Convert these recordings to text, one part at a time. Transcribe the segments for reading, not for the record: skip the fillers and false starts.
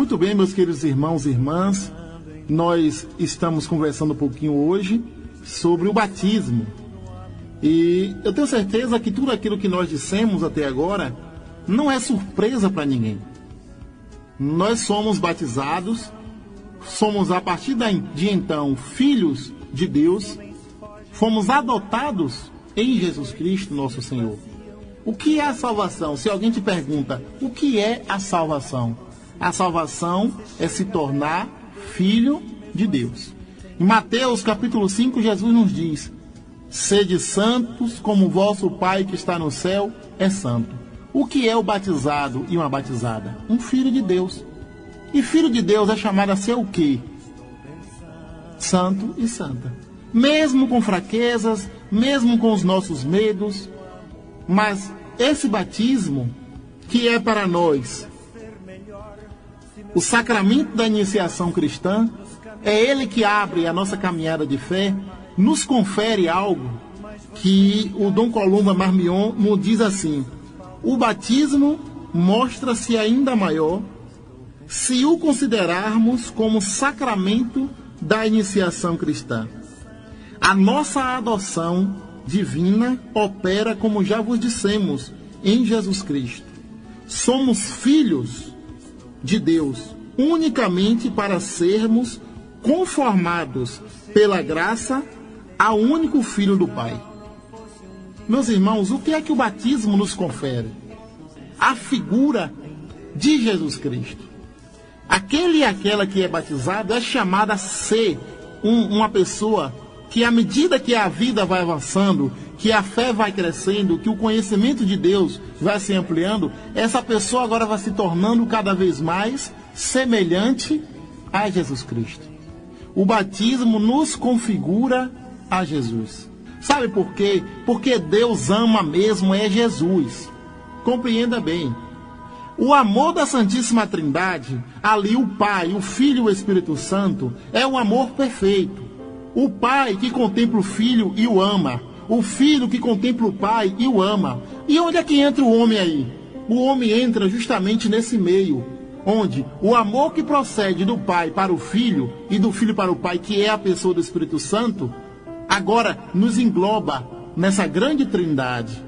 Muito bem, meus queridos irmãos e irmãs, nós estamos conversando um pouquinho hoje sobre o batismo. E eu tenho certeza que tudo aquilo que nós dissemos até agora não é surpresa para ninguém. Nós somos batizados, somos a partir de então filhos de Deus, fomos adotados em Jesus Cristo, nosso Senhor. O que é a salvação? Se alguém te pergunta, o que é a salvação? A salvação é se tornar filho de Deus. Em Mateus capítulo 5, Jesus nos diz: sede santos como o vosso Pai que está no céu é santo. O que é o batizado e uma batizada? Um filho de Deus. E filho de Deus é chamado a ser o quê? Santo e santa. Mesmo com fraquezas, mesmo com os nossos medos, mas esse batismo, que é para nós o sacramento da iniciação cristã, é ele que abre a nossa caminhada de fé, nos confere algo que o Dom Columba Marmion nos diz assim: o batismo mostra-se ainda maior se o considerarmos como sacramento da iniciação cristã. A nossa adoção divina opera, como já vos dissemos, em Jesus Cristo. Somos filhos de Deus unicamente para sermos conformados pela graça ao único Filho do Pai. Meus irmãos, o que é que o batismo nos confere? A figura de Jesus Cristo. Aquele e aquela que é batizado é chamada a ser uma pessoa que, à medida que a vida vai avançando, que a fé vai crescendo, que o conhecimento de Deus vai se ampliando, essa pessoa agora vai se tornando cada vez mais semelhante a Jesus Cristo. O batismo nos configura a Jesus. Sabe por quê? Porque Deus ama mesmo é Jesus. Compreenda bem. O amor da Santíssima Trindade, ali o Pai, o Filho e o Espírito Santo, é um amor perfeito. O Pai que contempla o Filho e o ama. O Filho que contempla o Pai e o ama. E onde é que entra o homem aí? O homem entra justamente nesse meio, onde o amor que procede do Pai para o Filho e do Filho para o Pai, que é a pessoa do Espírito Santo, agora nos engloba nessa grande trindade,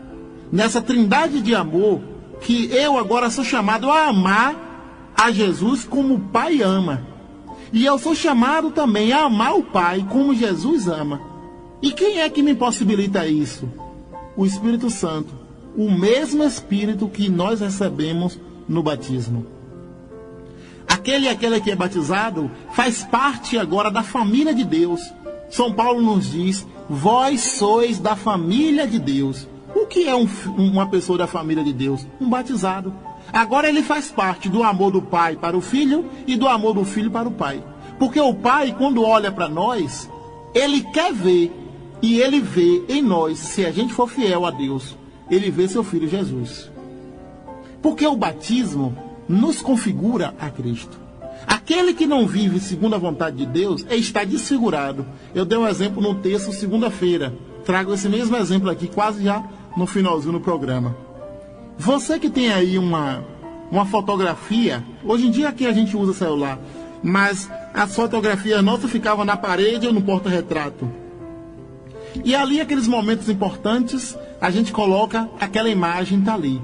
nessa trindade de amor, que eu agora sou chamado a amar a Jesus como o Pai ama. E eu sou chamado também a amar o Pai como Jesus ama. E quem é que me possibilita isso? O Espírito Santo. O mesmo Espírito que nós recebemos no batismo. Aquele e aquela que é batizado faz parte agora da família de Deus. São Paulo nos diz: vós sois da família de Deus. O que é uma pessoa da família de Deus? Um batizado. Agora ele faz parte do amor do Pai para o Filho e do amor do Filho para o Pai. Porque o Pai, quando olha para nós, ele quer ver, e ele vê em nós, se a gente for fiel a Deus, ele vê seu Filho Jesus. Porque o batismo nos configura a Cristo. Aquele que não vive segundo a vontade de Deus está desfigurado. Eu dei um exemplo no texto segunda-feira. Trago esse mesmo exemplo aqui quase já no finalzinho do programa. Você que tem aí uma fotografia, hoje em dia aqui a gente usa celular, mas as fotografias nossas ficavam na parede ou no porta-retrato. E ali, aqueles momentos importantes, a gente coloca aquela imagem, tá ali.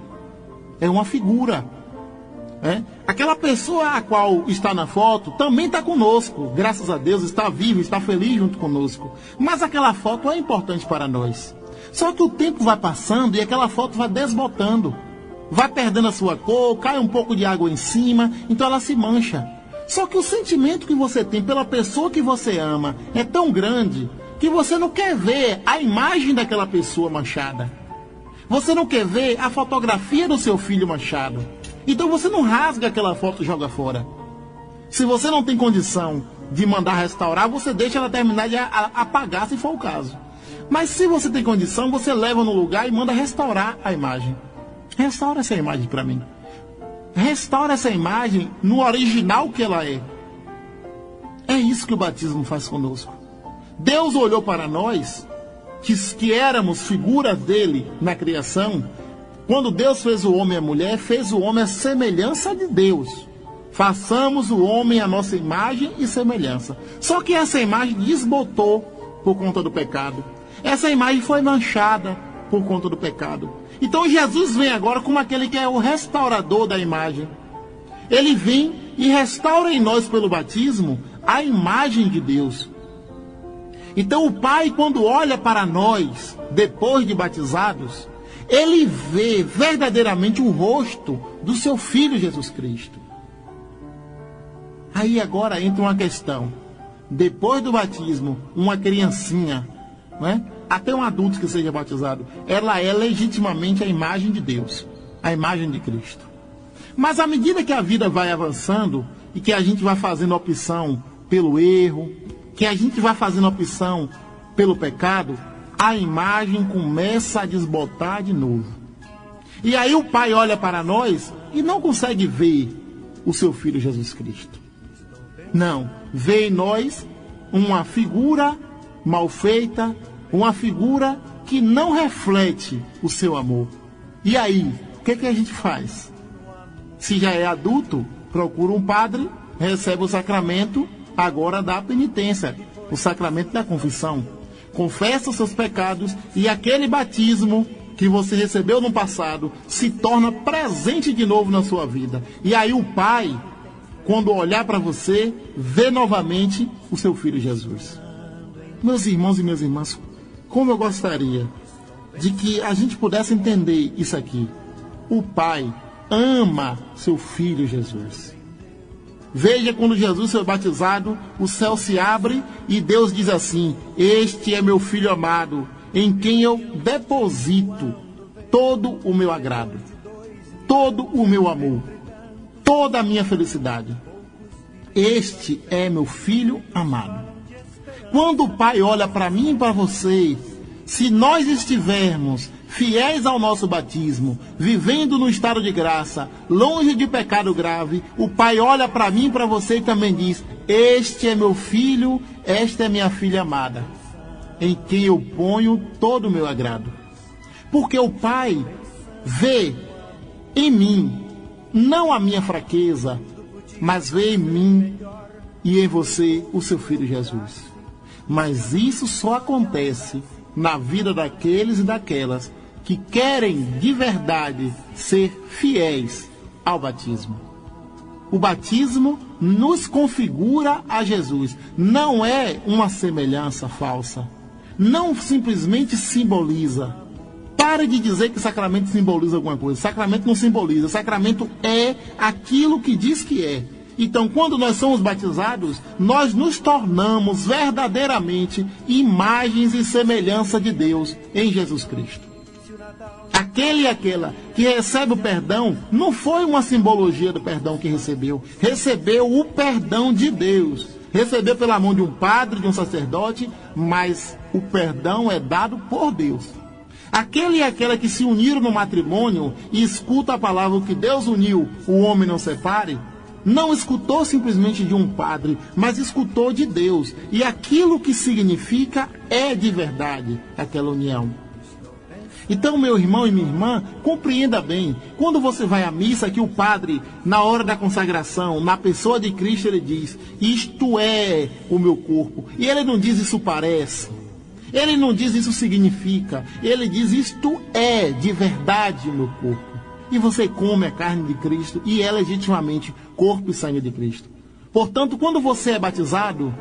É uma figura. Aquela pessoa a qual está na foto também está conosco, graças a Deus, está vivo, está feliz junto conosco. Mas aquela foto é importante para nós. Só que o tempo vai passando e aquela foto vai desbotando, vai perdendo a sua cor, cai um pouco de água em cima, então ela se mancha. Só que o sentimento que você tem pela pessoa que você ama é tão grande que você não quer ver a imagem daquela pessoa manchada. Você não quer ver a fotografia do seu filho manchado. Então você não rasga aquela foto e joga fora. Se você não tem condição de mandar restaurar, você deixa ela terminar de apagar, se for o caso. Mas se você tem condição, você leva no lugar e manda restaurar a imagem. Restaura essa imagem para mim. Restaura essa imagem no original que ela é. É isso que o batismo faz conosco. Deus olhou para nós, que éramos figuras dele na criação. Quando Deus fez o homem e a mulher, fez o homem à semelhança de Deus. Façamos o homem à nossa imagem e semelhança. Só que essa imagem desbotou por conta do pecado. Essa imagem foi manchada por conta do pecado. Então Jesus vem agora como aquele que é o restaurador da imagem. Ele vem e restaura em nós pelo batismo a imagem de Deus. Então o Pai, quando olha para nós, depois de batizados, ele vê verdadeiramente o rosto do seu Filho Jesus Cristo. Aí agora entra uma questão. Depois do batismo, uma criancinha, né? Até um adulto que seja batizado, ela é legitimamente a imagem de Deus, a imagem de Cristo. Mas à medida que a vida vai avançando e que a gente vai fazendo opção pelo erro, que a gente vai fazendo opção pelo pecado, a imagem começa a desbotar de novo. E aí o Pai olha para nós e não consegue ver o seu Filho Jesus Cristo. Não, vê em nós uma figura mal feita, uma figura que não reflete o seu amor. E aí, o que a gente faz? Se já é adulto, procura um padre, recebe o sacramento agora da penitência, o sacramento da confissão. Confessa os seus pecados e aquele batismo que você recebeu no passado se torna presente de novo na sua vida. E aí o Pai, quando olhar para você, vê novamente o seu Filho Jesus. Meus irmãos e minhas irmãs, como eu gostaria de que a gente pudesse entender isso aqui. O Pai ama seu Filho Jesus. Veja, quando Jesus foi batizado, o céu se abre e Deus diz assim: este é meu Filho amado, em quem eu deposito todo o meu agrado, todo o meu amor, toda a minha felicidade. Este é meu Filho amado. Quando o Pai olha para mim e para você, se nós estivermos fiéis ao nosso batismo, vivendo no estado de graça, longe de pecado grave, o Pai olha para mim e para você e também diz: este é meu filho, esta é minha filha amada, em quem eu ponho todo o meu agrado. Porque o Pai vê em mim, não a minha fraqueza, mas vê em mim e em você o seu Filho Jesus. Mas isso só acontece na vida daqueles e daquelas que querem de verdade ser fiéis ao batismo. O batismo nos configura a Jesus. Não é uma semelhança falsa. Não simplesmente simboliza. Pare de dizer que sacramento simboliza alguma coisa. Sacramento não simboliza. Sacramento é aquilo que diz que é. Então, quando nós somos batizados, nós nos tornamos verdadeiramente imagens e semelhança de Deus em Jesus Cristo. Aquele e aquela que recebe o perdão, não foi uma simbologia do perdão que recebeu. Recebeu o perdão de Deus. Recebeu pela mão de um padre, de um sacerdote, mas o perdão é dado por Deus. Aquele e aquela que se uniram no matrimônio e escuta a palavra: o que Deus uniu, o homem não separe, não escutou simplesmente de um padre, mas escutou de Deus. E aquilo que significa é de verdade aquela união. Então, meu irmão e minha irmã, compreenda bem. Quando você vai à missa, que o padre, na hora da consagração, na pessoa de Cristo, ele diz: isto é o meu corpo. E ele não diz isso parece. Ele não diz isso significa. Ele diz: isto é de verdade o meu corpo. E você come a carne de Cristo e é legitimamente corpo e sangue de Cristo. Portanto, quando você é batizado,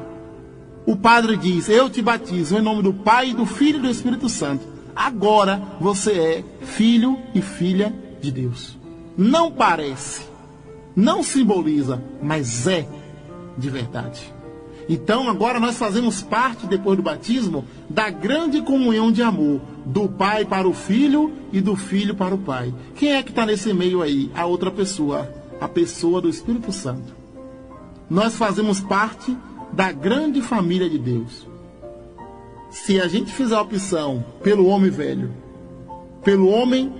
o padre diz: eu te batizo em nome do Pai, do Filho e do Espírito Santo. Agora você é filho e filha de Deus. Não parece, não simboliza, mas é de verdade. Então agora nós fazemos parte, depois do batismo, da grande comunhão de amor, do Pai para o Filho e do Filho para o Pai. Quem é que está nesse meio aí? A outra pessoa, a pessoa do Espírito Santo. Nós fazemos parte da grande família de Deus. Se a gente fizer a opção pelo homem velho, pelo homem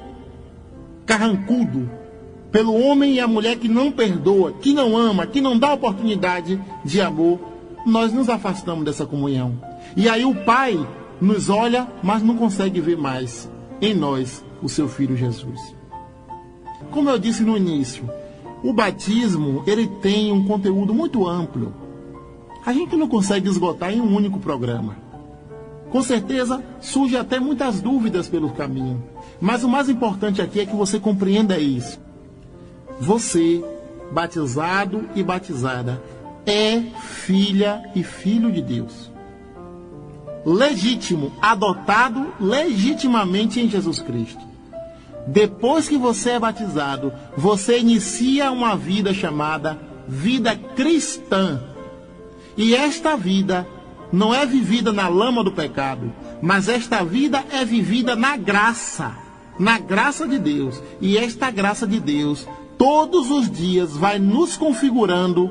carrancudo, pelo homem e a mulher que não perdoa, que não ama, que não dá oportunidade de amor, nós nos afastamos dessa comunhão. E aí o Pai nos olha, mas não consegue ver mais em nós o seu Filho Jesus. Como eu disse no início, O batismo, ele tem um conteúdo muito amplo. A gente não consegue esgotar em um único programa. Com certeza, surgem até muitas dúvidas pelo caminho. Mas o mais importante aqui é que você compreenda isso. Você, batizado e batizada, é filha e filho de Deus. Legítimo, adotado legitimamente em Jesus Cristo. Depois que você é batizado, você inicia uma vida chamada vida cristã. E esta vida não é vivida na lama do pecado, mas esta vida é vivida na graça de Deus. E esta graça de Deus, todos os dias, vai nos configurando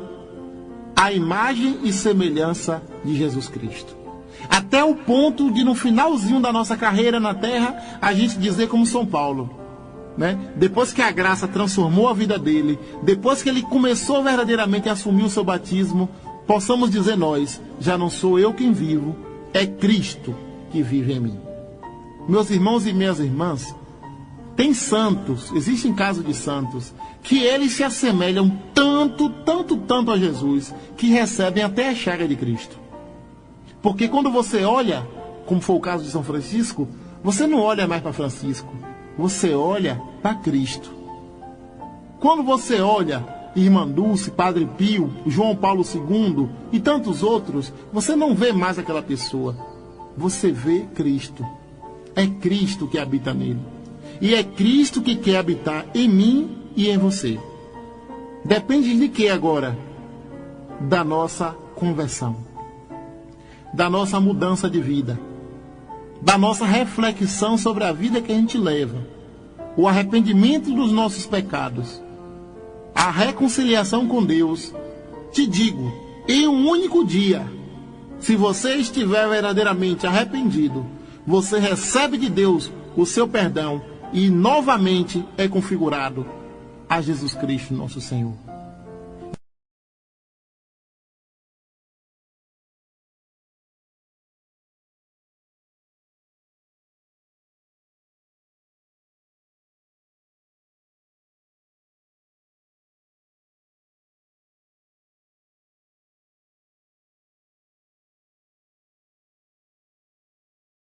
a imagem e semelhança de Jesus Cristo. Até o ponto de, no finalzinho da nossa carreira na terra, a gente dizer como São Paulo, né? Depois que a graça transformou a vida dele, depois que ele começou verdadeiramente a assumir o seu batismo, possamos dizer nós, já não sou eu quem vivo, é Cristo que vive em mim. Meus irmãos e minhas irmãs, tem santos, existem casos de santos, que eles se assemelham tanto a Jesus, que recebem até a chaga de Cristo. Porque quando você olha, como foi o caso de São Francisco, você não olha mais para Francisco, você olha para Cristo. Quando você olha Irmã Dulce, Padre Pio, João Paulo II e tantos outros, você não vê mais aquela pessoa. Você vê Cristo. É Cristo que habita nele. E é Cristo que quer habitar em mim e em você. Depende de que agora? Da nossa conversão. Da nossa mudança de vida. Da nossa reflexão sobre a vida que a gente leva, o arrependimento dos nossos pecados, a reconciliação com Deus. Te digo, em um único dia, se você estiver verdadeiramente arrependido, você recebe de Deus o seu perdão e novamente é configurado a Jesus Cristo, nosso Senhor.